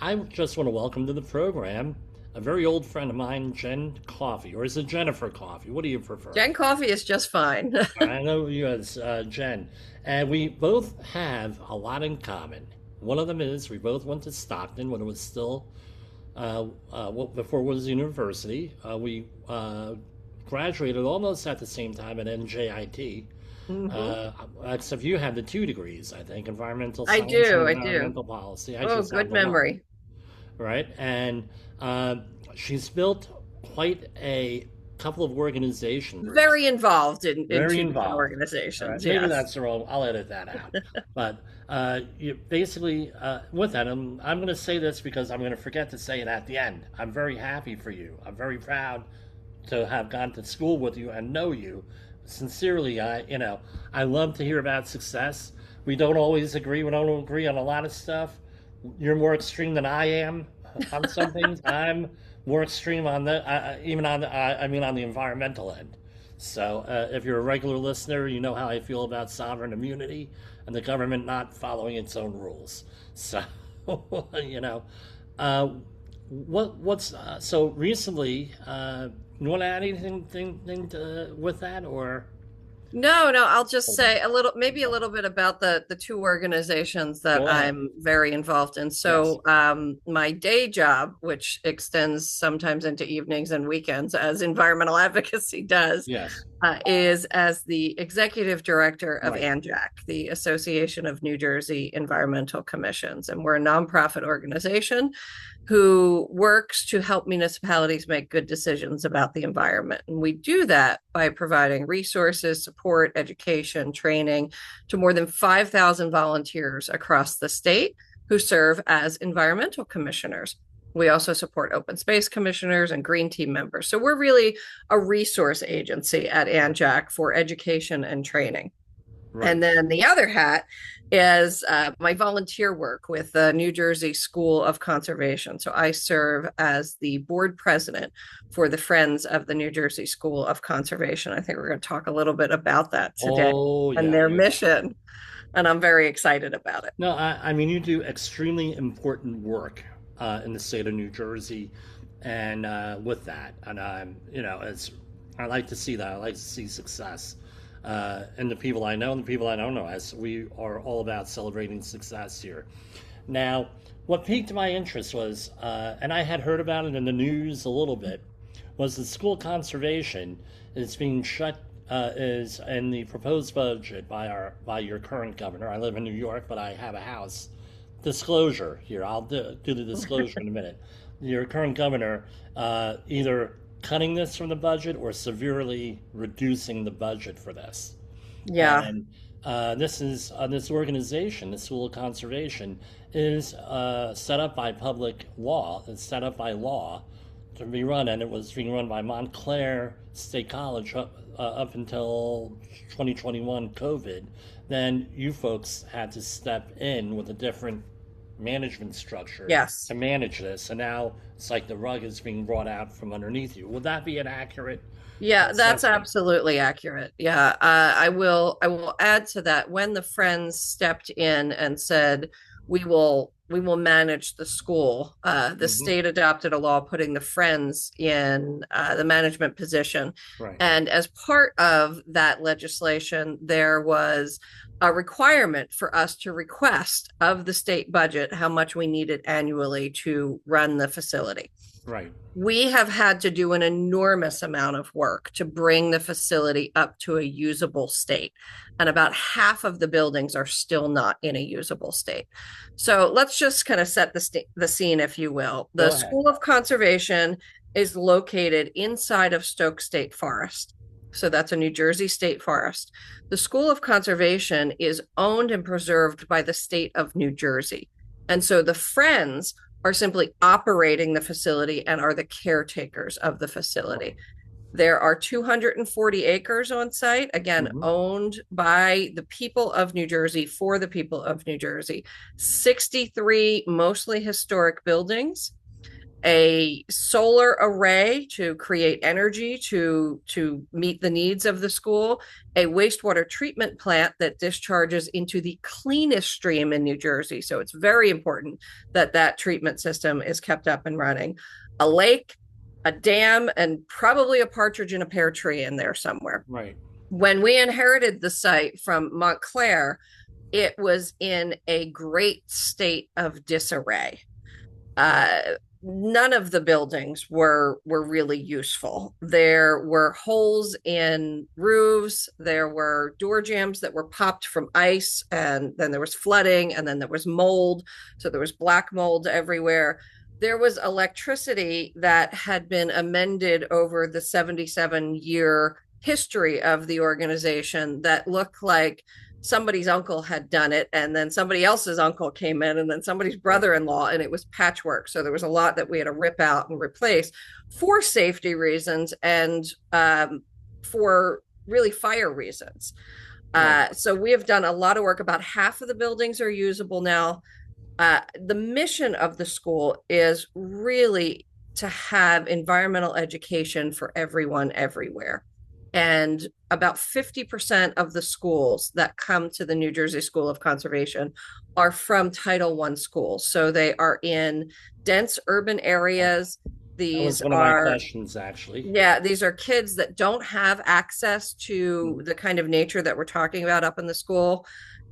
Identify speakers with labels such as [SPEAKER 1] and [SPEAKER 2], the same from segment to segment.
[SPEAKER 1] I just want to welcome to the program a very old friend of mine, Jen Coffey, or is it Jennifer Coffey? What do you prefer?
[SPEAKER 2] Jen Coffey is just fine.
[SPEAKER 1] I know you as Jen, and we both have a lot in common. One of them is we both went to Stockton when it was still before it was university. We graduated almost at the same time at NJIT.
[SPEAKER 2] hmm
[SPEAKER 1] Except you had the two degrees, I think, environmental
[SPEAKER 2] I
[SPEAKER 1] science and
[SPEAKER 2] do. I do.
[SPEAKER 1] environmental policy. I
[SPEAKER 2] Oh,
[SPEAKER 1] just have
[SPEAKER 2] good
[SPEAKER 1] the one,
[SPEAKER 2] memory.
[SPEAKER 1] right? And uh, she's built quite a couple of organization groups,
[SPEAKER 2] Very involved in
[SPEAKER 1] very
[SPEAKER 2] two different
[SPEAKER 1] involved. All right,
[SPEAKER 2] organizations.
[SPEAKER 1] maybe
[SPEAKER 2] Yes.
[SPEAKER 1] that's the wrong. I'll edit that out. But you basically, with that, I'm going to say this because I'm going to forget to say it at the end. I'm very happy for you. I'm very proud to have gone to school with you and know you. Sincerely, I love to hear about success. We don't always agree. We don't agree on a lot of stuff. You're more extreme than I am on some things. I'm more extreme on even on I mean on the environmental end. So if you're a regular listener, you know how I feel about sovereign immunity and the government not following its own rules. So you know, uh, what's so recently? You want to add anything with that or?
[SPEAKER 2] No, no, I'll just say a little, maybe a little bit about the two organizations that
[SPEAKER 1] Go ahead.
[SPEAKER 2] I'm very involved in.
[SPEAKER 1] Yes.
[SPEAKER 2] So, my day job, which extends sometimes into evenings and weekends, as environmental advocacy does,
[SPEAKER 1] Yes.
[SPEAKER 2] is as the executive director of
[SPEAKER 1] Right.
[SPEAKER 2] ANJEC, the Association of New Jersey Environmental Commissions. And we're a nonprofit organization who works to help municipalities make good decisions about the environment. And we do that by providing resources, support, education, training to more than 5,000 volunteers across the state who serve as environmental commissioners. We also support open space commissioners and green team members. So we're really a resource agency at ANJAC for education and training.
[SPEAKER 1] Right.
[SPEAKER 2] And then the other hat is my volunteer work with the New Jersey School of Conservation. So I serve as the board president for the Friends of the New Jersey School of Conservation. I think we're going to talk a little bit about that today
[SPEAKER 1] Oh
[SPEAKER 2] and
[SPEAKER 1] yeah,
[SPEAKER 2] their
[SPEAKER 1] yeah.
[SPEAKER 2] mission. And I'm very excited about it.
[SPEAKER 1] No, I mean you do extremely important work in the state of New Jersey, and with that, and it's I like to see that. I like to see success in the people I know and the people I don't know. As we are all about celebrating success here. Now, what piqued my interest was, and I had heard about it in the news a little bit, was the school conservation is being shut is in the proposed budget by your current governor. I live in New York, but I have a house. Disclosure here. I'll do the disclosure in a minute. Your current governor either cutting this from the budget or severely reducing the budget for this.
[SPEAKER 2] Yeah.
[SPEAKER 1] And this organization, the School of Conservation, is set up by public law. It's set up by law to be run, and it was being run by Montclair State College up until 2021 COVID. Then you folks had to step in with a different management structure
[SPEAKER 2] Yes.
[SPEAKER 1] to manage this, and now it's like the rug is being brought out from underneath you. Would that be an accurate
[SPEAKER 2] Yeah, that's
[SPEAKER 1] assessment?
[SPEAKER 2] absolutely accurate. Yeah, I will add to that when the Friends stepped in and said we will manage the school. The
[SPEAKER 1] Hmm.
[SPEAKER 2] state adopted a law putting the Friends in the management position,
[SPEAKER 1] Right.
[SPEAKER 2] and as part of that legislation, there was a requirement for us to request of the state budget how much we needed annually to run the facility.
[SPEAKER 1] Right.
[SPEAKER 2] We have had to do an enormous amount of work to bring the facility up to a usable state. And about half of the buildings are still not in a usable state. So let's just kind of set the scene, if you will. The
[SPEAKER 1] Go ahead.
[SPEAKER 2] School of Conservation is located inside of Stokes State Forest. So that's a New Jersey state forest. The School of Conservation is owned and preserved by the state of New Jersey. And so the Friends are simply operating the facility and are the caretakers of the facility. There are 240 acres on site, again,
[SPEAKER 1] Hmm.
[SPEAKER 2] owned by the people of New Jersey for the people of New Jersey. 63 mostly historic buildings, a solar array to create energy to meet the needs of the school, a wastewater treatment plant that discharges into the cleanest stream in New Jersey. So it's very important that that treatment system is kept up and running. A lake, a dam, and probably a partridge in a pear tree in there somewhere.
[SPEAKER 1] Right.
[SPEAKER 2] When we inherited the site from Montclair, it was in a great state of disarray. uh, None of the buildings were really useful. There were holes in roofs. There were door jambs that were popped from ice, and then there was flooding, and then there was mold. So there was black mold everywhere. There was electricity that had been amended over the 77-year history of the organization that looked like somebody's uncle had done it, and then somebody else's uncle came in, and then somebody's brother-in-law, and it was patchwork. So there was a lot that we had to rip out and replace for safety reasons, and for really fire reasons.
[SPEAKER 1] Right.
[SPEAKER 2] So we have done a lot of work. About half of the buildings are usable now. The mission of the school is really to have environmental education for everyone everywhere. And about 50% of the schools that come to the New Jersey School of Conservation are from Title I schools. So they are in dense urban areas.
[SPEAKER 1] That was
[SPEAKER 2] These
[SPEAKER 1] one of my
[SPEAKER 2] are,
[SPEAKER 1] questions, actually.
[SPEAKER 2] yeah, these are kids that don't have access to
[SPEAKER 1] Mhm.
[SPEAKER 2] the kind of nature that we're talking about up in the school.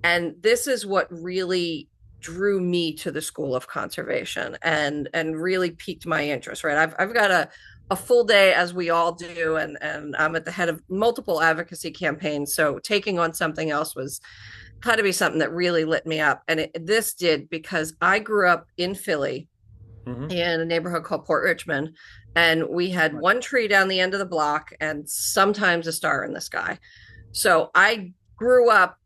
[SPEAKER 2] And this is what really drew me to the School of Conservation and really piqued my interest, right? I've got a full day, as we all do, and I'm at the head of multiple advocacy campaigns. So taking on something else was had to be something that really lit me up. And this did, because I grew up in Philly
[SPEAKER 1] Hmm.
[SPEAKER 2] in a neighborhood called Port Richmond, and we had
[SPEAKER 1] Right.
[SPEAKER 2] one tree down the end of the block and sometimes a star in the sky. So I grew up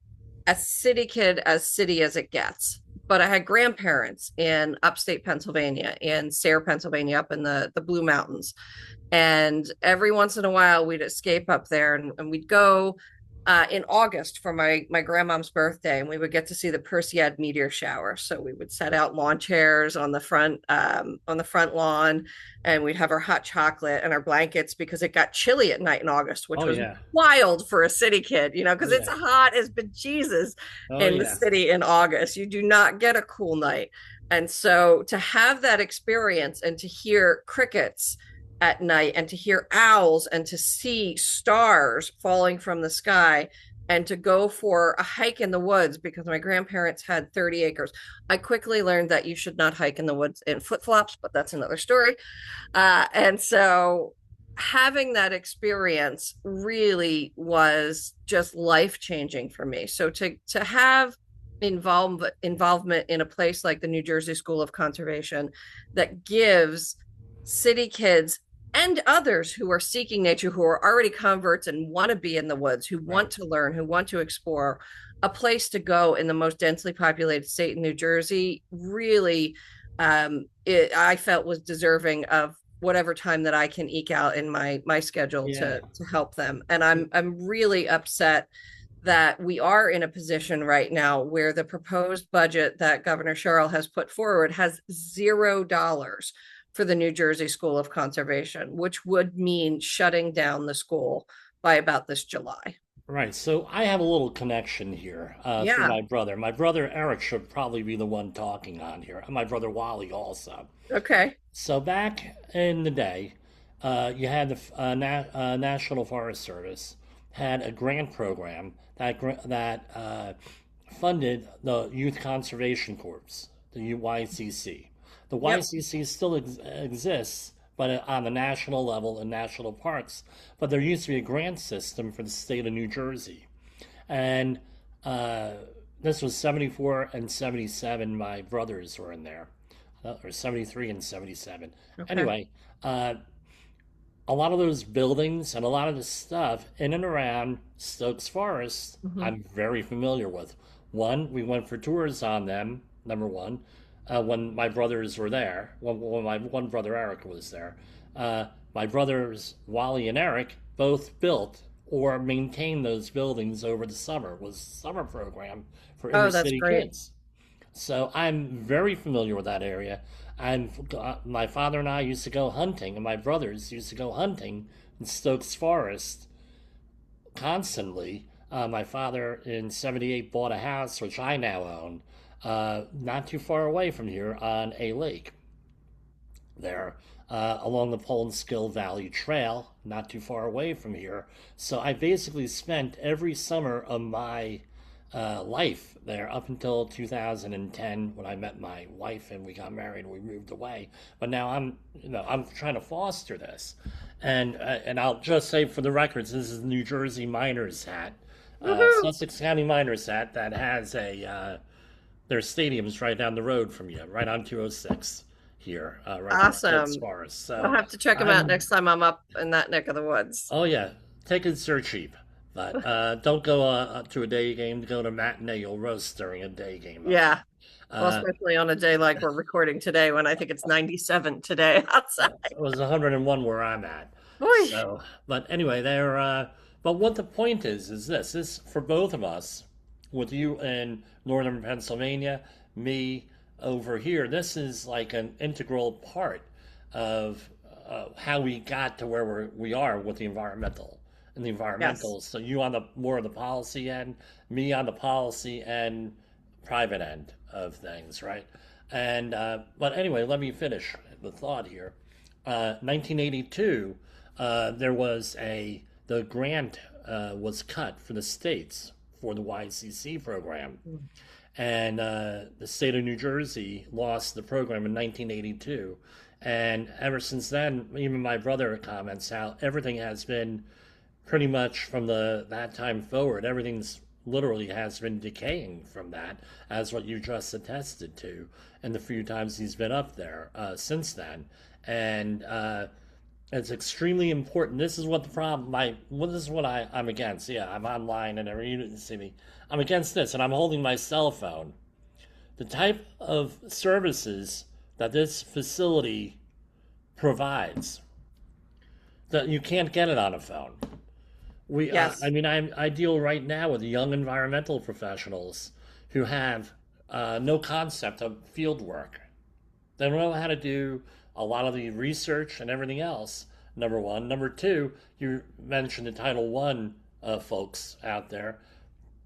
[SPEAKER 2] a city kid, as city as it gets. But I had grandparents in upstate Pennsylvania, in Sayre, Pennsylvania, up in the Blue Mountains. And every once in a while, we'd escape up there, and we'd go in August for my grandmom's birthday, and we would get to see the Perseid meteor shower. So we would set out lawn chairs on the front lawn, and we'd have our hot chocolate and our blankets because it got chilly at night in August, which
[SPEAKER 1] Oh
[SPEAKER 2] was
[SPEAKER 1] yeah.
[SPEAKER 2] wild for a city kid, you know,
[SPEAKER 1] Oh
[SPEAKER 2] because it's
[SPEAKER 1] yeah.
[SPEAKER 2] hot as bejesus
[SPEAKER 1] Oh
[SPEAKER 2] in the
[SPEAKER 1] yeah.
[SPEAKER 2] city in August. You do not get a cool night. And so to have that experience and to hear crickets at night and to hear owls and to see stars falling from the sky and to go for a hike in the woods, because my grandparents had 30 acres. I quickly learned that you should not hike in the woods in flip-flops, but that's another story. And so having that experience really was just life-changing for me. So to have involvement in a place like the New Jersey School of Conservation that gives city kids and others who are seeking nature, who are already converts and want to be in the woods, who
[SPEAKER 1] Right.
[SPEAKER 2] want to learn, who want to explore, a place to go in the most densely populated state in New Jersey, really, I felt was deserving of whatever time that I can eke out in my schedule
[SPEAKER 1] Yeah.
[SPEAKER 2] to help them. And I'm really upset that we are in a position right now where the proposed budget that Governor Cheryl has put forward has $0 for the New Jersey School of Conservation, which would mean shutting down the school by about this July.
[SPEAKER 1] Right. So I have a little connection here through
[SPEAKER 2] Yeah.
[SPEAKER 1] my brother. My brother Eric should probably be the one talking on here, and my brother Wally also.
[SPEAKER 2] Okay.
[SPEAKER 1] So back in the day, you had the National Forest Service had a grant program that funded the Youth Conservation Corps, the YCC. The
[SPEAKER 2] Yep.
[SPEAKER 1] YCC still exists, but on the national level in national parks. But there used to be a grant system for the state of New Jersey, and uh, this was 74 and 77. My brothers were in there, or 73 and 77.
[SPEAKER 2] Okay.
[SPEAKER 1] Anyway, uh, a lot of those buildings and a lot of the stuff in and around Stokes Forest,
[SPEAKER 2] Mm-hmm.
[SPEAKER 1] I'm very familiar with. One, we went for tours on them, number one, when my brothers were there, when my one brother Eric was there. My brothers Wally and Eric both built or maintained those buildings over the summer. It was a summer program for inner
[SPEAKER 2] Oh, that's
[SPEAKER 1] city
[SPEAKER 2] great.
[SPEAKER 1] kids. So I'm very familiar with that area. And my father and I used to go hunting, and my brothers used to go hunting in Stokes Forest constantly. My father in '78 bought a house, which I now own, not too far away from here on a lake there, along the Polandskill Valley Trail, not too far away from here. So I basically spent every summer of my life there up until 2010 when I met my wife and we got married and we moved away. But now I'm trying to foster this, and I'll just say for the records, this is the New Jersey Miners hat,
[SPEAKER 2] Woohoo!
[SPEAKER 1] Sussex County Miners hat that has a their stadium's right down the road from you, right on 206 here, right from Stokes
[SPEAKER 2] Awesome.
[SPEAKER 1] Forest.
[SPEAKER 2] I'll
[SPEAKER 1] So
[SPEAKER 2] have to check them out
[SPEAKER 1] I'm,
[SPEAKER 2] next time I'm up in that neck of the woods.
[SPEAKER 1] oh yeah, tickets are cheap, but don't go to a day game. Go to matinee. You'll roast during a day game up there.
[SPEAKER 2] Yeah. Well,
[SPEAKER 1] Uh,
[SPEAKER 2] especially on a day like we're recording today when I think it's 97 today outside.
[SPEAKER 1] it was 101 where I'm at.
[SPEAKER 2] Oy.
[SPEAKER 1] So, but anyway, there. But what the point is this for both of us, with you in northern Pennsylvania, me over here. This is like an integral part of how we got to where we are with the environmental and the
[SPEAKER 2] Yes.
[SPEAKER 1] environmental. So you on the more of the policy end, me on the policy and private end of things, right? And but anyway, let me finish the thought here. 1982, there was the grant was cut for the states for the YCC program, and the state of New Jersey lost the program in 1982. And ever since then, even my brother comments how everything has been pretty much from the that time forward. Everything's literally has been decaying from that, as what you just attested to, and the few times he's been up there since then. And it's extremely important. This is what the problem. This is what I'm against. Yeah, I'm online and everything. You didn't see me. I'm against this, and I'm holding my cell phone. The type of services that this facility provides, that you can't get it on a phone. I
[SPEAKER 2] Yes.
[SPEAKER 1] mean, I deal right now with young environmental professionals who have no concept of field work. They don't know how to do a lot of the research and everything else. Number one. Number two, you mentioned the Title One folks out there.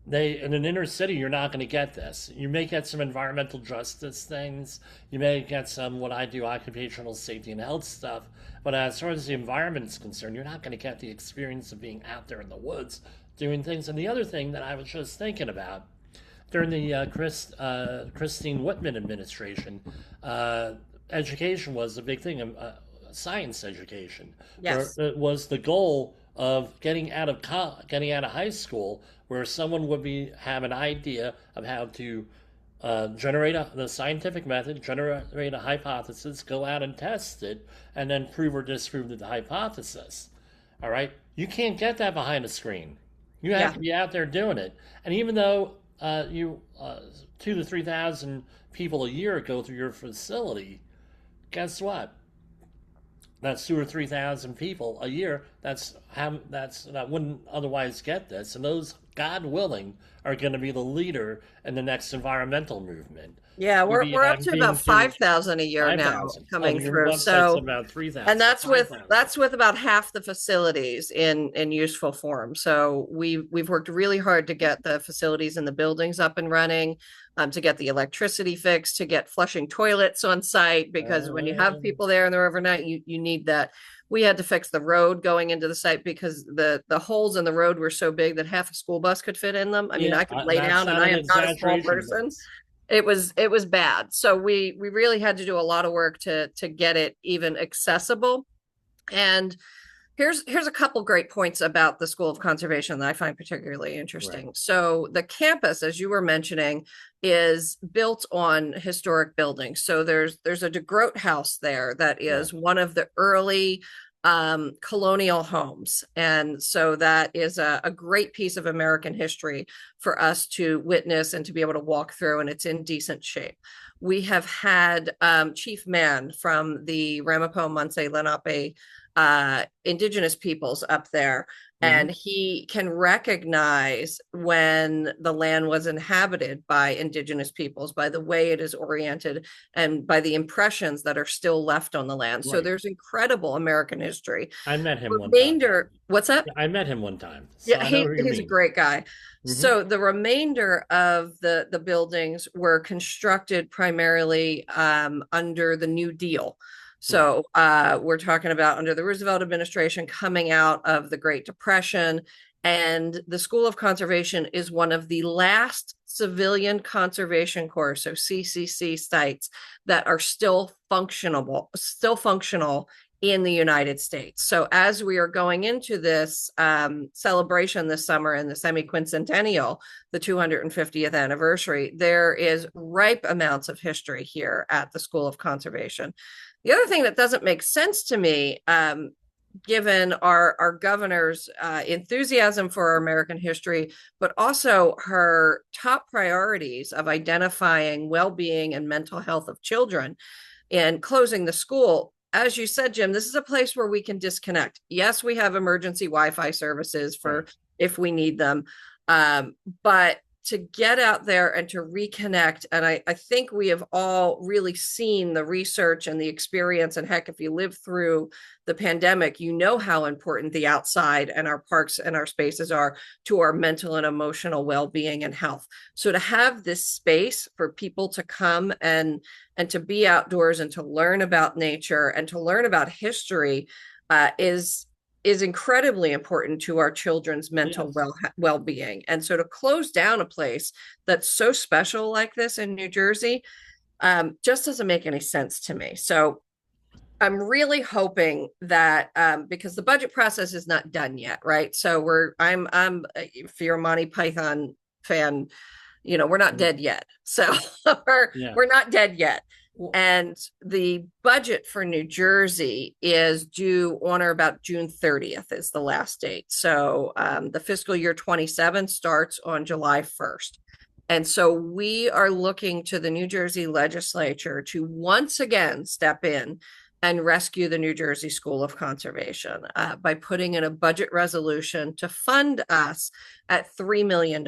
[SPEAKER 1] They in an inner city, you're not going to get this. You may get some environmental justice things. You may get some what I do, occupational safety and health stuff. But as far as the environment is concerned, you're not going to get the experience of being out there in the woods doing things. And the other thing that I was just thinking about during the Christine Whitman administration, education was a big thing, science education. There
[SPEAKER 2] Yes.
[SPEAKER 1] it was the goal of getting out of high school, where someone would be have an idea of how to generate the scientific method, generate a hypothesis, go out and test it, and then prove or disprove the hypothesis. All right, you can't get that behind a screen. You have
[SPEAKER 2] Yeah.
[SPEAKER 1] to be out there doing it. And even though you 2 to 3 thousand people a year go through your facility, guess what? That's 2 or 3 thousand people a year. That wouldn't otherwise get this, and those, God willing, are going to be the leader in the next environmental movement.
[SPEAKER 2] Yeah, we're up
[SPEAKER 1] I'm
[SPEAKER 2] to
[SPEAKER 1] being
[SPEAKER 2] about
[SPEAKER 1] to
[SPEAKER 2] 5,000 a year
[SPEAKER 1] five
[SPEAKER 2] now
[SPEAKER 1] thousand. Oh,
[SPEAKER 2] coming
[SPEAKER 1] your
[SPEAKER 2] through.
[SPEAKER 1] website's
[SPEAKER 2] So,
[SPEAKER 1] about three
[SPEAKER 2] and
[SPEAKER 1] thousand. Five thousand.
[SPEAKER 2] that's with about half the facilities in useful form. So we've worked really hard to get the facilities and the buildings up and running, to get the electricity fixed, to get flushing toilets on site, because when you have people there and they're overnight, you need that. We had to fix the road going into the site because the holes in the road were so big that half a school bus could fit in them. I mean,
[SPEAKER 1] Yeah,
[SPEAKER 2] I could lay
[SPEAKER 1] that's
[SPEAKER 2] down and
[SPEAKER 1] not
[SPEAKER 2] I
[SPEAKER 1] an
[SPEAKER 2] am not a small
[SPEAKER 1] exaggeration,
[SPEAKER 2] person.
[SPEAKER 1] Vince.
[SPEAKER 2] It was bad. So we really had to do a lot of work to get it even accessible. And here's a couple great points about the School of Conservation that I find particularly
[SPEAKER 1] Right.
[SPEAKER 2] interesting. So the campus, as you were mentioning, is built on historic buildings. So there's a DeGroat house there that
[SPEAKER 1] Right.
[SPEAKER 2] is one of the early colonial homes. And so that is a great piece of American history for us to witness and to be able to walk through, and it's in decent shape. We have had Chief Mann from the Ramapo Munsee Lenape indigenous peoples up there.
[SPEAKER 1] Mm-hmm.
[SPEAKER 2] And he can recognize when the land was inhabited by indigenous peoples, by the way it is oriented, and by the impressions that are still left on the land. So
[SPEAKER 1] Right.
[SPEAKER 2] there's incredible American history.
[SPEAKER 1] I met him one time.
[SPEAKER 2] Remainder, what's that?
[SPEAKER 1] Yeah, I met him one time, so
[SPEAKER 2] Yeah,
[SPEAKER 1] I know who you
[SPEAKER 2] he's a
[SPEAKER 1] mean.
[SPEAKER 2] great guy.
[SPEAKER 1] Mm-hmm.
[SPEAKER 2] So the remainder of the buildings were constructed primarily under the New Deal.
[SPEAKER 1] Right.
[SPEAKER 2] So we're talking about under the Roosevelt administration, coming out of the Great Depression. And the School of Conservation is one of the last civilian conservation corps, so CCC sites, that are still functional in the United States. So as we are going into this celebration this summer in the semi-quincentennial, the 250th anniversary, there is ripe amounts of history here at the School of Conservation. The other thing that doesn't make sense to me, given our governor's enthusiasm for our American history, but also her top priorities of identifying well-being and mental health of children and closing the school, as you said, Jim, this is a place where we can disconnect. Yes, we have emergency Wi-Fi services
[SPEAKER 1] Right.
[SPEAKER 2] for if we need them. But to get out there and to reconnect, and I think we have all really seen the research and the experience. And heck, if you live through the pandemic, you know how important the outside and our parks and our spaces are to our mental and emotional well-being and health. So to have this space for people to come and to be outdoors and to learn about nature and to learn about history is incredibly important to our children's mental
[SPEAKER 1] Yes.
[SPEAKER 2] well-being. And so to close down a place that's so special like this in New Jersey just doesn't make any sense to me. So I'm really hoping that because the budget process is not done yet, right? So I'm if you're a Monty Python fan, we're not dead yet. So we're
[SPEAKER 1] Yeah.
[SPEAKER 2] we're not dead yet.
[SPEAKER 1] Well,
[SPEAKER 2] And the budget for New Jersey is due on or about June 30th is the last date. So the fiscal year 27 starts on July 1st. And so we are looking to the New Jersey legislature to once again step in and rescue the New Jersey School of Conservation by putting in a budget resolution to fund us at $3 million,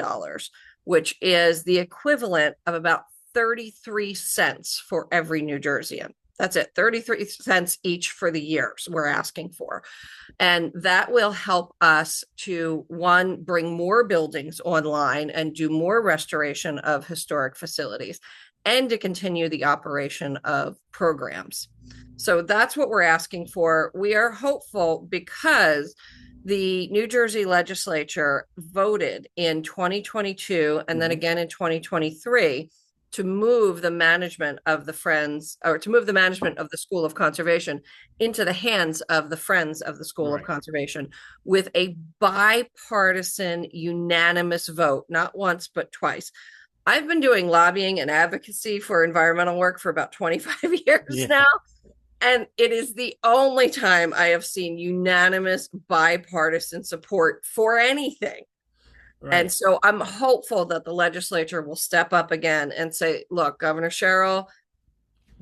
[SPEAKER 2] which is the equivalent of about 33 cents for every New Jerseyan. That's it, 33 cents each for the years we're asking for. And that will help us to, one, bring more buildings online and do more restoration of historic facilities, and to continue the operation of programs. So that's what we're asking for. We are hopeful because the New Jersey legislature voted in 2022 and then again in 2023 to move the management of the Friends, or to move the management of the School of Conservation into the hands of the Friends of the School of
[SPEAKER 1] right.
[SPEAKER 2] Conservation with a bipartisan, unanimous vote, not once, but twice. I've been doing lobbying and advocacy for environmental work for about 25 years
[SPEAKER 1] Yeah.
[SPEAKER 2] now. And it is the only time I have seen unanimous bipartisan support for anything. And
[SPEAKER 1] Right.
[SPEAKER 2] so I'm hopeful that the legislature will step up again and say, look, Governor Cheryl,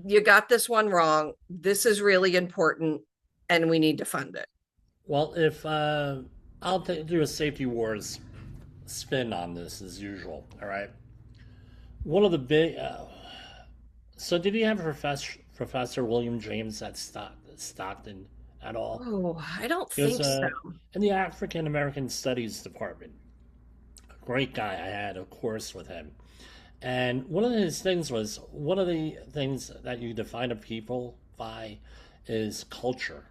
[SPEAKER 2] you got this one wrong. This is really important and we need to fund it.
[SPEAKER 1] Well, if do a safety wars spin on this as usual. All right. One of the big. So, did you have Professor William James at Stockton at all?
[SPEAKER 2] Oh, I don't
[SPEAKER 1] He was
[SPEAKER 2] think so.
[SPEAKER 1] in the African American Studies department. Great guy. I had a course with him. And one of his things was one of the things that you define a people by is culture.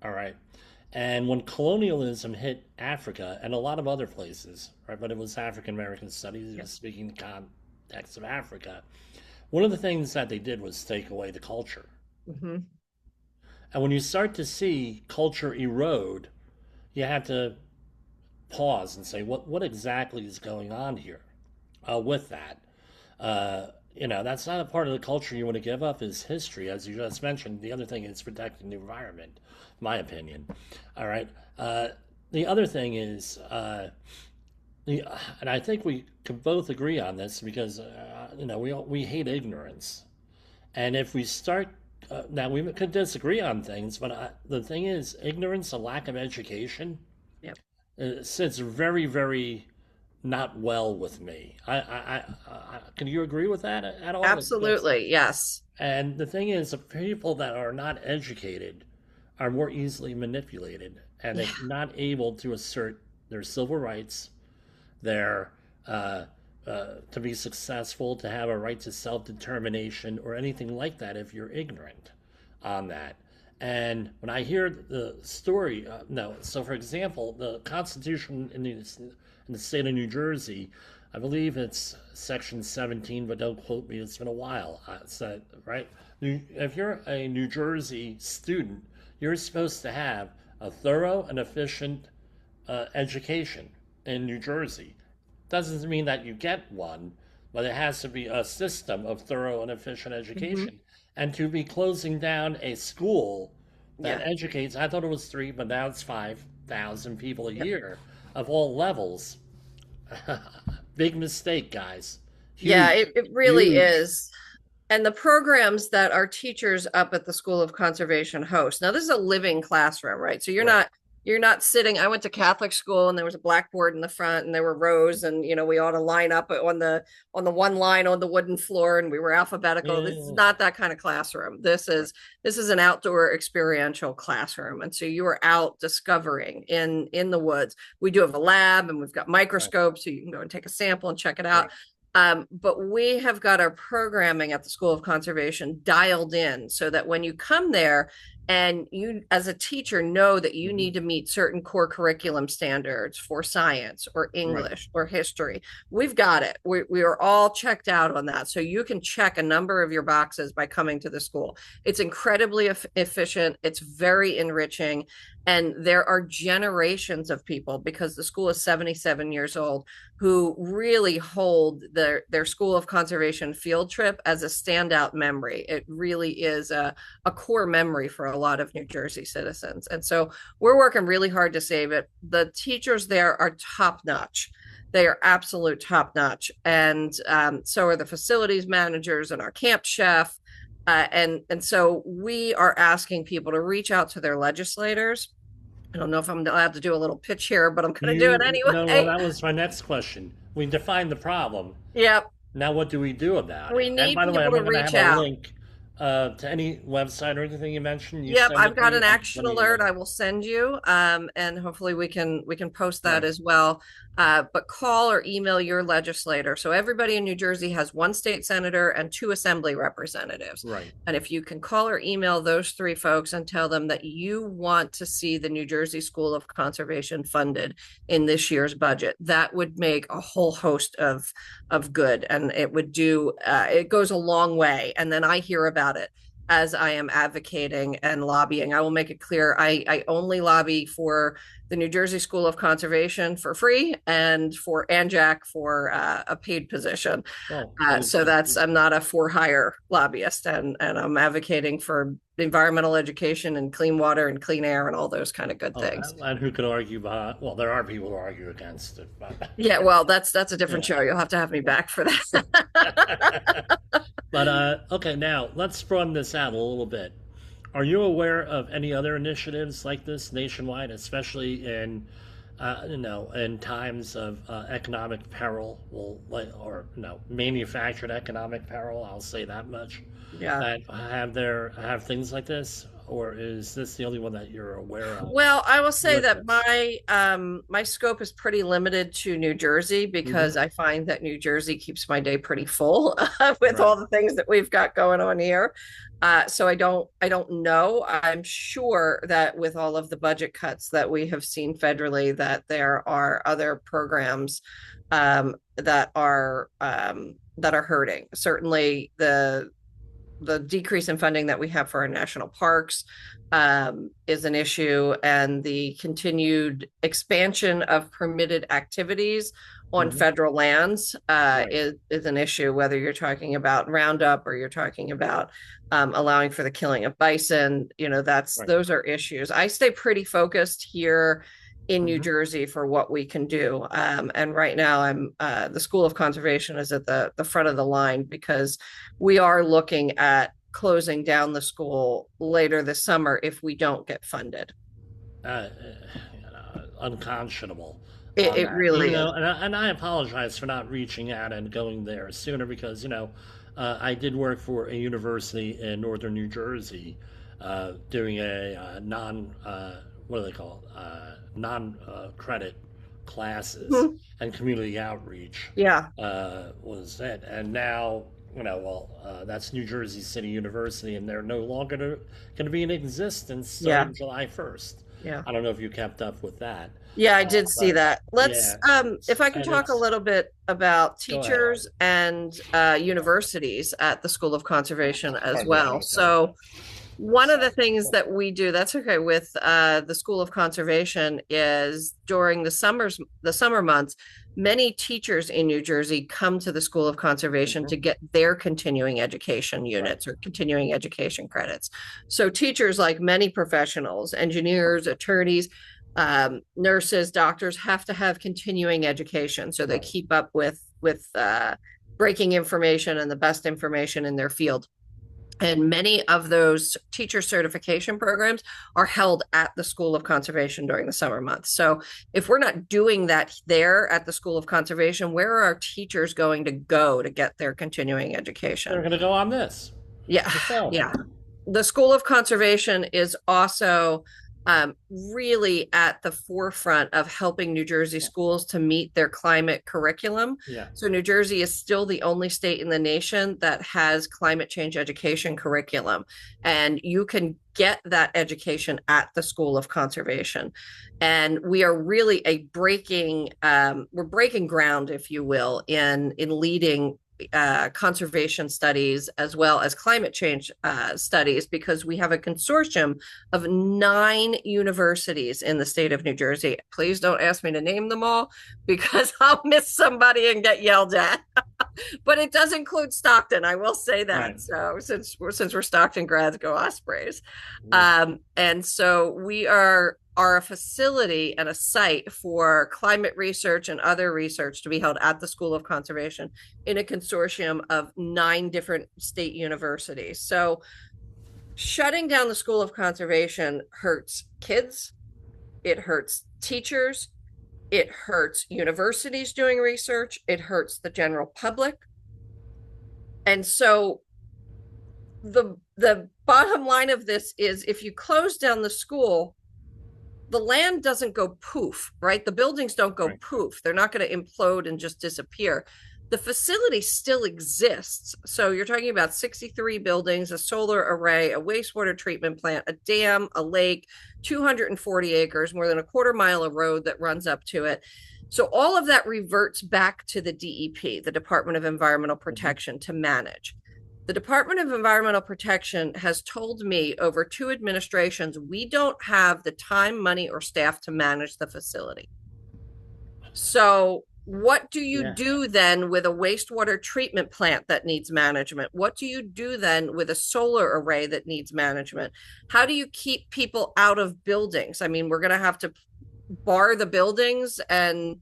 [SPEAKER 1] All right. And when colonialism hit Africa and a lot of other places, right, but it was African American studies,
[SPEAKER 2] Yeah.
[SPEAKER 1] speaking the context of Africa, one of the things that they did was take away the culture.
[SPEAKER 2] Mm-hmm.
[SPEAKER 1] And when you start to see culture erode, you have to pause and say, what exactly is going on here with that? That's not a part of the culture you want to give up is history, as you just mentioned. The other thing is protecting the environment, my opinion. All right. The other thing is, and I think we can both agree on this because, we hate ignorance. And if we start, now we could disagree on things, but the thing is, ignorance, a lack of education, It sits very, very not well with me. Can you agree with that at all?
[SPEAKER 2] Absolutely, yes.
[SPEAKER 1] And the thing is, the people that are not educated are more easily manipulated, and they're
[SPEAKER 2] Yeah,
[SPEAKER 1] not able to assert their civil rights, their to be successful, to have a right to self determination or anything like that if you're ignorant on that. And when I hear the story, no, so for example, the Constitution in the state of New Jersey, I believe it's Section 17, but don't quote me, it's been a while. Said, right? If you're a New Jersey student, you're supposed to have a thorough and efficient education in New Jersey. Doesn't mean that you get one, but it has to be a system of thorough and efficient
[SPEAKER 2] hmm
[SPEAKER 1] education. And to be closing down a school that
[SPEAKER 2] yeah,
[SPEAKER 1] educates, I thought it was three, but now it's 5,000 people a
[SPEAKER 2] yep.
[SPEAKER 1] year of all levels. Big mistake, guys.
[SPEAKER 2] Yeah,
[SPEAKER 1] Huge,
[SPEAKER 2] it really
[SPEAKER 1] huge.
[SPEAKER 2] is. And the programs that our teachers up at the School of Conservation host. Now, this is a living classroom, right? So
[SPEAKER 1] Right.
[SPEAKER 2] you're not sitting. I went to Catholic school and there was a blackboard in the front and there were rows and we ought to line up on the one line on the wooden floor and we were alphabetical. This is
[SPEAKER 1] Yeah.
[SPEAKER 2] not that kind of classroom. This is an outdoor experiential classroom. And so you are out discovering in the woods. We do have a lab and we've got
[SPEAKER 1] Right.
[SPEAKER 2] microscopes so you can go and take a sample and check it out.
[SPEAKER 1] Right.
[SPEAKER 2] But we have got our programming at the School of Conservation dialed in so that when you come there and you, as a teacher, know that you
[SPEAKER 1] Hmm.
[SPEAKER 2] need to meet certain core curriculum standards for science or
[SPEAKER 1] Right.
[SPEAKER 2] English or history, we've got it. We are all checked out on that. So you can check a number of your boxes by coming to the school. It's incredibly efficient, it's very enriching. And there are generations of people because the school is 77 years old who really hold their School of Conservation field trip as a standout memory. It really is a core memory for a lot of New Jersey citizens. And so we're working really hard to save it. The teachers there are top notch. They are absolute top notch. And so are the facilities managers and our camp chef. And so we are asking people to reach out to their legislators. I don't know if I'm allowed to do a little pitch here, but I'm going to do it
[SPEAKER 1] You no, well,
[SPEAKER 2] anyway.
[SPEAKER 1] that was my next question. We defined the problem.
[SPEAKER 2] Yep.
[SPEAKER 1] Now, what do we do about
[SPEAKER 2] We
[SPEAKER 1] it? And
[SPEAKER 2] need
[SPEAKER 1] by the way, I'm
[SPEAKER 2] people to
[SPEAKER 1] going to
[SPEAKER 2] reach
[SPEAKER 1] have a
[SPEAKER 2] out.
[SPEAKER 1] link to any website or anything you mentioned. You
[SPEAKER 2] Yep,
[SPEAKER 1] send
[SPEAKER 2] I've
[SPEAKER 1] it to
[SPEAKER 2] got
[SPEAKER 1] me.
[SPEAKER 2] an action
[SPEAKER 1] Let me
[SPEAKER 2] alert I will send you, and hopefully we can post that
[SPEAKER 1] right,
[SPEAKER 2] as well. But call or email your legislator. So everybody in New Jersey has one state senator and two assembly representatives.
[SPEAKER 1] right.
[SPEAKER 2] And if you can call or email those three folks and tell them that you want to see the New Jersey School of Conservation funded in this year's budget, that would make a whole host of good, and it would do. It goes a long way. And then I hear about it as I am advocating and lobbying. I will make it clear I only lobby for the New Jersey School of Conservation for free and for ANJEC for a paid position.
[SPEAKER 1] Well,
[SPEAKER 2] So that's I'm not a for hire lobbyist, and I'm advocating for environmental education and clean water and clean air and all those kind of good
[SPEAKER 1] oh,
[SPEAKER 2] things.
[SPEAKER 1] and who could argue behind? Well, there are people who argue against it, but
[SPEAKER 2] Yeah, well, that's a different
[SPEAKER 1] yeah.
[SPEAKER 2] show. You'll have to have me back for that.
[SPEAKER 1] But okay, now let's broaden this out a little bit. Are you aware of any other initiatives like this nationwide, especially in in times of economic peril, well, or manufactured economic peril? I'll say that much.
[SPEAKER 2] Yeah.
[SPEAKER 1] That have things like this, or is this the only one that you're aware of
[SPEAKER 2] Well, I will say
[SPEAKER 1] with
[SPEAKER 2] that
[SPEAKER 1] this?
[SPEAKER 2] my scope is pretty limited to New Jersey
[SPEAKER 1] Hmm.
[SPEAKER 2] because I find that New Jersey keeps my day pretty full with
[SPEAKER 1] Right.
[SPEAKER 2] all the things that we've got going on here. So I don't know. I'm sure that with all of the budget cuts that we have seen federally, that there are other programs that are hurting. Certainly the decrease in funding that we have for our national parks is an issue, and the continued expansion of permitted activities on
[SPEAKER 1] Hmm.
[SPEAKER 2] federal lands
[SPEAKER 1] Right.
[SPEAKER 2] is an issue, whether you're talking about Roundup or you're talking about allowing for the killing of bison.
[SPEAKER 1] Right.
[SPEAKER 2] Those are issues. I stay pretty focused here in New
[SPEAKER 1] Hmm.
[SPEAKER 2] Jersey for what we can do. And right now, the School of Conservation is at the front of the line because we are looking at closing down the school later this summer if we don't get funded.
[SPEAKER 1] Uh, unconscionable on
[SPEAKER 2] It
[SPEAKER 1] that. Even
[SPEAKER 2] really
[SPEAKER 1] though,
[SPEAKER 2] is.
[SPEAKER 1] and I apologize for not reaching out and going there sooner because, I did work for a university in northern New Jersey doing a what do they call it? Non credit classes
[SPEAKER 2] Mhm.
[SPEAKER 1] and community outreach
[SPEAKER 2] Yeah.
[SPEAKER 1] was it. And now, that's New Jersey City University, and they're no longer going to be in existence
[SPEAKER 2] Yeah.
[SPEAKER 1] starting July 1st.
[SPEAKER 2] Yeah.
[SPEAKER 1] I don't know if you kept up with that,
[SPEAKER 2] Yeah, I did see
[SPEAKER 1] but
[SPEAKER 2] that. Let's,
[SPEAKER 1] yeah,
[SPEAKER 2] if I can
[SPEAKER 1] and
[SPEAKER 2] talk a
[SPEAKER 1] it's
[SPEAKER 2] little bit about
[SPEAKER 1] go ahead.
[SPEAKER 2] teachers and universities at the School of Conservation as
[SPEAKER 1] Pardon me,
[SPEAKER 2] well.
[SPEAKER 1] Jennifer.
[SPEAKER 2] So, one of
[SPEAKER 1] Sorry.
[SPEAKER 2] the things that we do, that's okay, with the School of Conservation is during the summer months, many teachers in New Jersey come to the School of Conservation
[SPEAKER 1] Mhm.
[SPEAKER 2] to get their continuing education
[SPEAKER 1] Right.
[SPEAKER 2] units or continuing education credits. So teachers, like many professionals, engineers, attorneys, nurses, doctors, have to have continuing education so they
[SPEAKER 1] Right.
[SPEAKER 2] keep up with breaking information and the best information in their field. And many of those teacher certification programs are held at the School of Conservation during the summer months. So if we're not doing that there at the School of Conservation, where are our teachers going to go to get their continuing
[SPEAKER 1] They're
[SPEAKER 2] education?
[SPEAKER 1] going to go on this.
[SPEAKER 2] Yeah,
[SPEAKER 1] The film.
[SPEAKER 2] yeah. The School of Conservation is also really at the forefront of helping New Jersey schools to meet their climate curriculum.
[SPEAKER 1] Yeah.
[SPEAKER 2] So, New Jersey is still the only state in the nation that has climate change education curriculum. And you can get that education at the School of Conservation. And we are really we're breaking ground, if you will, in leading conservation studies as well as climate change studies, because we have a consortium of 9 universities in the state of New Jersey. Please don't ask me to name them all because I'll miss somebody and get yelled at. But it does include Stockton, I will say
[SPEAKER 1] Right.
[SPEAKER 2] that. So since we're Stockton grads, go Ospreys.
[SPEAKER 1] Yeah.
[SPEAKER 2] And so we are a facility and a site for climate research and other research to be held at the School of Conservation in a consortium of 9 different state universities. So shutting down the School of Conservation hurts kids, it hurts teachers, it hurts universities doing research, it hurts the general public. And so the bottom line of this is, if you close down the school, the land doesn't go poof, right? The buildings don't go
[SPEAKER 1] Right.
[SPEAKER 2] poof. They're not going to implode and just disappear. The facility still exists. So you're talking about 63 buildings, a solar array, a wastewater treatment plant, a dam, a lake, 240 acres, more than a quarter mile of road that runs up to it. So all of that reverts back to the DEP, the Department of Environmental Protection, to manage. The Department of Environmental Protection has told me over 2 administrations, we don't have the time, money, or staff to manage the facility. So what do you
[SPEAKER 1] Yeah.
[SPEAKER 2] do then with a wastewater treatment plant that needs management? What do you do then with a solar array that needs management? How do you keep people out of buildings? I mean, we're going to have to bar the buildings and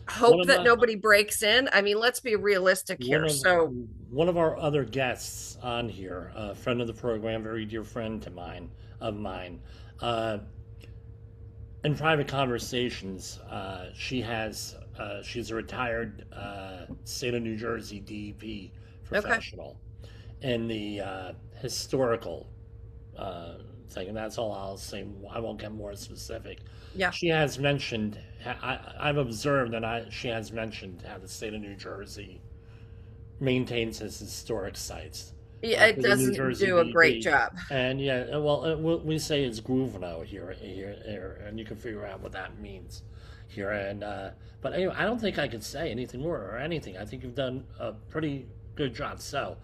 [SPEAKER 1] One
[SPEAKER 2] hope
[SPEAKER 1] of
[SPEAKER 2] that
[SPEAKER 1] my
[SPEAKER 2] nobody breaks in. I mean, let's be realistic
[SPEAKER 1] one
[SPEAKER 2] here.
[SPEAKER 1] of
[SPEAKER 2] So,
[SPEAKER 1] one of our other guests on here, a friend of the program, very dear friend of mine, uh, in private conversations, she's a retired state of New Jersey DEP
[SPEAKER 2] okay.
[SPEAKER 1] professional in the historical thing, and that's all I'll say. I won't get more specific.
[SPEAKER 2] Yeah.
[SPEAKER 1] She has mentioned, I've observed that she has mentioned how the state of New Jersey maintains its historic sites
[SPEAKER 2] Yeah, it
[SPEAKER 1] for the New
[SPEAKER 2] doesn't
[SPEAKER 1] Jersey
[SPEAKER 2] do a great
[SPEAKER 1] DEP.
[SPEAKER 2] job.
[SPEAKER 1] And yeah, well, we say it's Gruveno here, and you can figure out what that means here. And but anyway, I don't think I could say anything more or anything. I think you've done a pretty good job. So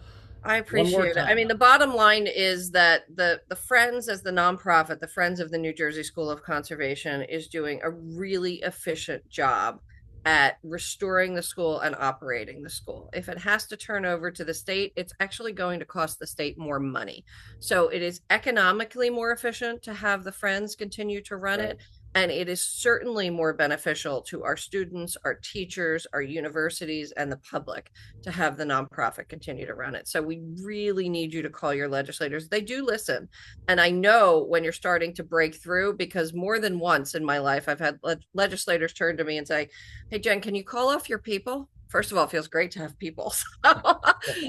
[SPEAKER 2] I
[SPEAKER 1] one more
[SPEAKER 2] appreciate it. I
[SPEAKER 1] time,
[SPEAKER 2] mean, the bottom line is that the Friends, as the nonprofit, the Friends of the New Jersey School of Conservation, is doing a really efficient job at restoring the school and operating the school. If it has to turn over to the state, it's actually going to cost the state more money. So it is economically more efficient to have the Friends continue to run
[SPEAKER 1] right?
[SPEAKER 2] it. And it is certainly more beneficial to our students, our teachers, our universities, and the public to have the nonprofit continue to run it. So we really need you to call your legislators. They do listen. And I know when you're starting to break through, because more than once in my life, I've had legislators turn to me and say, "Hey, Jen, can you call off your people?" First of all, it feels great to have people.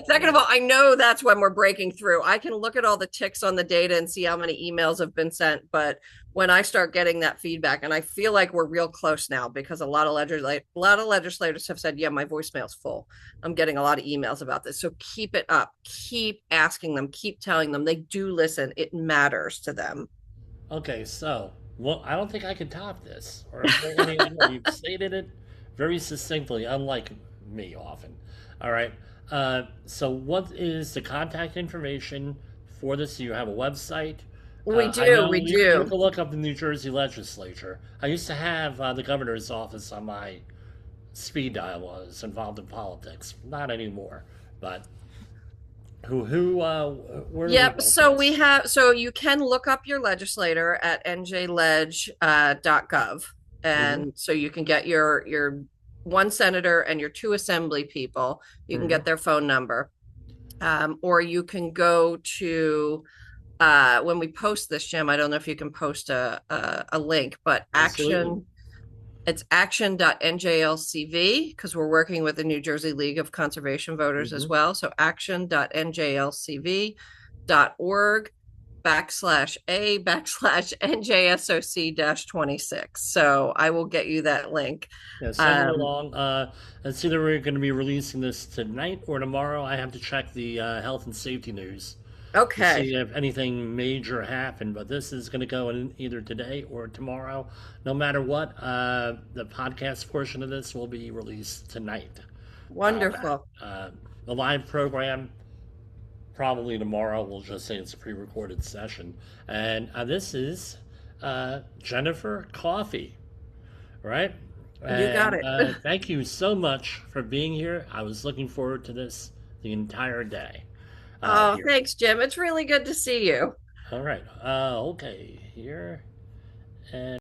[SPEAKER 2] Second of all, I know that's when we're breaking through. I can look at all the ticks on the data and see how many emails have been sent, but when I start getting that feedback, and I feel like we're real close now because a lot of legislators have said, "Yeah, my voicemail's full. I'm getting a lot of emails about this." So keep it up. Keep asking them. Keep telling them. They do listen. It matters to them.
[SPEAKER 1] Okay, so well, I don't think I can top this, or say anything more. You've stated it very succinctly, unlike me often. All right. So, what is the contact information for this? Do you have a website?
[SPEAKER 2] We
[SPEAKER 1] I
[SPEAKER 2] do.
[SPEAKER 1] know
[SPEAKER 2] We
[SPEAKER 1] you
[SPEAKER 2] do.
[SPEAKER 1] can look up the New Jersey legislature. I used to have the governor's office on my speed dial while I was involved in politics. Not anymore. But where do we
[SPEAKER 2] Yep.
[SPEAKER 1] go for this?
[SPEAKER 2] So you can look up your legislator at njleg.gov.
[SPEAKER 1] Mm-hmm.
[SPEAKER 2] And so you can get your one senator and your two assembly people. You can
[SPEAKER 1] Mm-hmm.
[SPEAKER 2] get their phone number. Or you can go to when we post this, Jim. I don't know if you can post a link, but
[SPEAKER 1] Absolutely.
[SPEAKER 2] it's action.njlcv because we're working with the New Jersey League of Conservation Voters
[SPEAKER 1] Mm-hmm.
[SPEAKER 2] as well. So action.njlcv.org /a/njsoc 26. So I will get you that link.
[SPEAKER 1] Yeah, send it
[SPEAKER 2] Um,
[SPEAKER 1] along. It's either we're going to be releasing this tonight or tomorrow. I have to check the health and safety news to
[SPEAKER 2] okay,
[SPEAKER 1] see if anything major happened. But this is going to go in either today or tomorrow. No matter what, the podcast portion of this will be released tonight. That
[SPEAKER 2] wonderful.
[SPEAKER 1] the live program probably tomorrow. We'll just say it's a pre-recorded session. And this is Jennifer Coffey, right?
[SPEAKER 2] You got
[SPEAKER 1] And
[SPEAKER 2] it.
[SPEAKER 1] thank you so much for being here. I was looking forward to this the entire day
[SPEAKER 2] Oh,
[SPEAKER 1] here.
[SPEAKER 2] thanks, Jim. It's really good to see you.
[SPEAKER 1] All right. Okay. Here. And